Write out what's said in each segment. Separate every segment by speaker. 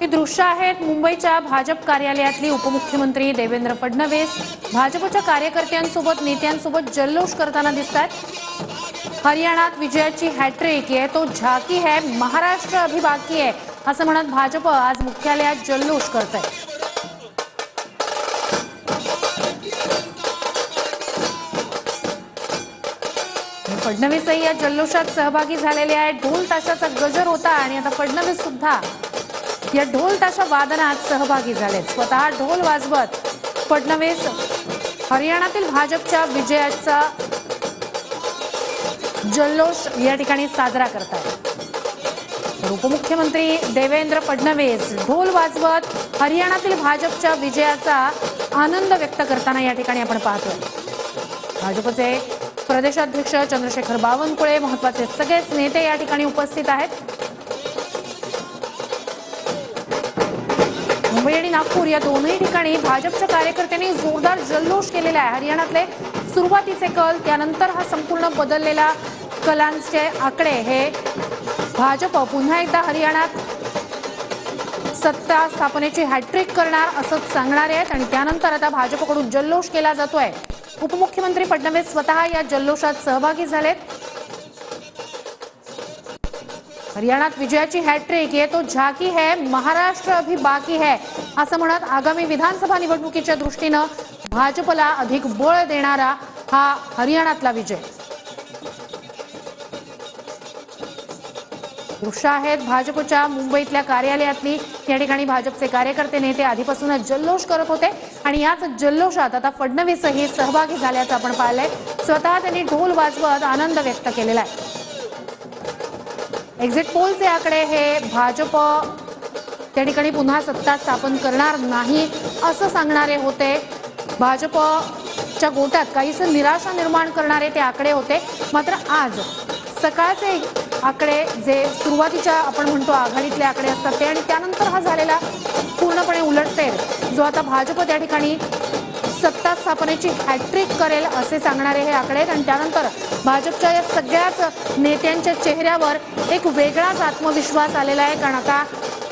Speaker 1: ही दृश्य आहेत मुंबईच्या भाजप कार्यालयातली। उपमुख्यमंत्री देवेंद्र फडणवीस भाजपच्या कार्यकर्त्यांसोबत नेत्यांसोबत जल्लोष करताना दिसतात। हरियाणात विजयाची हॅट्रिक आहे तो झाकी है, महाराष्ट्र अभी बाकी है असं म्हणत भाजप आज मुख्यालयात जल्लोष करतंय। फडणवीसही या जल्लोषात सहभागी झालेले आहेत। ढोल ताशाचा गजर होता आणि आता फडणवीस सुद्धा या ढोल ताशा वादनात सहभागी झाले। स्वतः ढोल वाजवत फडणवीस हरियाणातील भाजपच्या विजयाचा जल्लोष या ठिकाणी साजरा करतात। उपमुख्यमंत्री देवेंद्र फडणवीस ढोल वाजवत हरियाणातील भाजपच्या विजयाचा आनंद व्यक्त करताना या ठिकाणी आपण पाहतोय। भाजपचे प्रदेशाध्यक्ष चंद्रशेखर बावनकुळे महत्त्वाचे सगळेच नेते या ठिकाणी उपस्थित आहेत। मुंबई आणि नागपूर या दोन्ही ठिकाणी भाजपच्या कार्यकर्त्यांनी जोरदार जल्लोष केलेला आहे। हरियाणातले सुरुवातीचे कल त्यानंतर हा संपूर्ण बदललेला कलांचे आकडे हे भाजप पुन्हा एकदा हरियाणात सत्ता स्थापनेची हॅट्रिक करणार असं सांगणार आहेत आणि त्यानंतर आता भाजपकडून जल्लोष केला जातोय। उपमुख्यमंत्री फडणवीस स्वतः या जल्लोषात सहभागी झालेत। हरियाणात विजयाची हॅट्रिक ये तो झाकी है, महाराष्ट्र अभी बाकी है असं म्हणत आगामी विधानसभा निवडणुकीच्या दृष्टीने भाजपला अधिक बळ देणारा हा हरियाणातला विजय। दृश्य आहेत भाजपच्या मुंबईतल्या कार्यालयातली। या ठिकाणी भाजपचे कार्यकर्ते नेते आधीपासूनच जल्लोष करत होते आणि याच जल्लोषात आता फडणवीसही सहभागी झाल्याचं आपण पाहिलंय। स्वतः त्यांनी ढोल वाजवत आनंद व्यक्त केलेला आहे। एक्झिट पोलचे आकडे हे भाजप त्या ठिकाणी पुन्हा सत्ता स्थापन करणार नाही असं सांगणारे होते। भाजपच्या गोटात काहीसं निराशा निर्माण करणारे ते आकडे होते। मात्र आज सकाळचे आकडे जे सुरुवातीच्या आपण म्हणतो आघाडीतले आकडे असतात ते आणि त्यानंतर हा झालेला पूर्णपणे उलटफेर जो आता भाजप त्या ठिकाणी सत्ता स्थापनेची हॅट्रिक करेल असे सांगणारे हे आकडे आहेत आणि त्यानंतर भाजपच्या या सगळ्याच नेत्यांच्या चेहऱ्यावर एक वेगळाच आत्मविश्वास आलेला आहे। कारण आता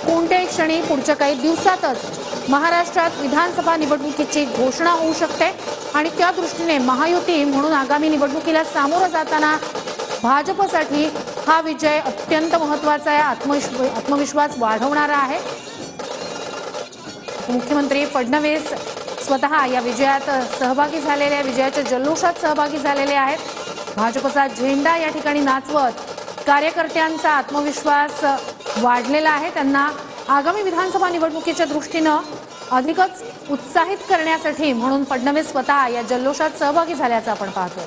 Speaker 1: कोणत्याही क्षणी पुढच्या काही दिवसातच महाराष्ट्रात विधानसभा निवडणुकीची घोषणा होऊ शकते आणि त्या दृष्टीने महायुती म्हणून आगामी निवडणुकीला सामोरं जाताना भाजपसाठी हा विजय अत्यंत महत्त्वाचा आहे, आत्मविश्वास वाढवणारा आहे। मुख्यमंत्री फडणवीस स्वतः या विजयात सहभागी झालेले, विजयाच्या जल्लोषात सहभागी झालेले आहेत। भाजपचा झेंडा या ठिकाणी नाचवत कार्यकर्त्यांचा आत्मविश्वास वाढलेला आहे। त्यांना आगामी विधानसभा निवडणुकीच्या दृष्टीने अधिकच उत्साहित करण्यासाठी म्हणून फडणवीस स्वतः या जल्लोषात सहभागी झाल्याचं आपण पाहतोय।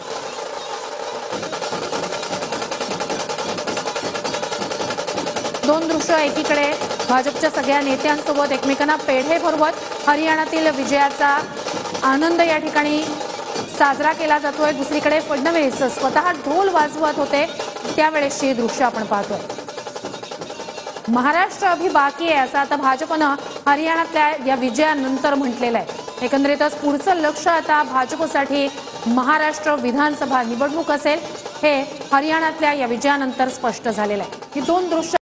Speaker 1: दोन दृश्य, एकीकडे भाजपच्या सगळ्या नेत्यांसोबत एकमेकांना पेढे भरवत हरियाणातील विजयाचा आनंद या ठिकाणी साजरा केला जातोय। दुसरीकडे फडणवीस स्वतः ढोल वाजवत होते त्यावेळेसची दृश्य आपण पाहतोय। महाराष्ट्र अभी बाकी आहे असं आता भाजपनं हरियाणातल्या या विजयानंतर म्हटलेलं आहे। एकंदरीतच पुढचं लक्ष आता भाजपसाठी महाराष्ट्र विधानसभा निवडणूक असेल हे हरियाणातल्या या विजयानंतर स्पष्ट झालेलं आहे। ही दोन दृश्य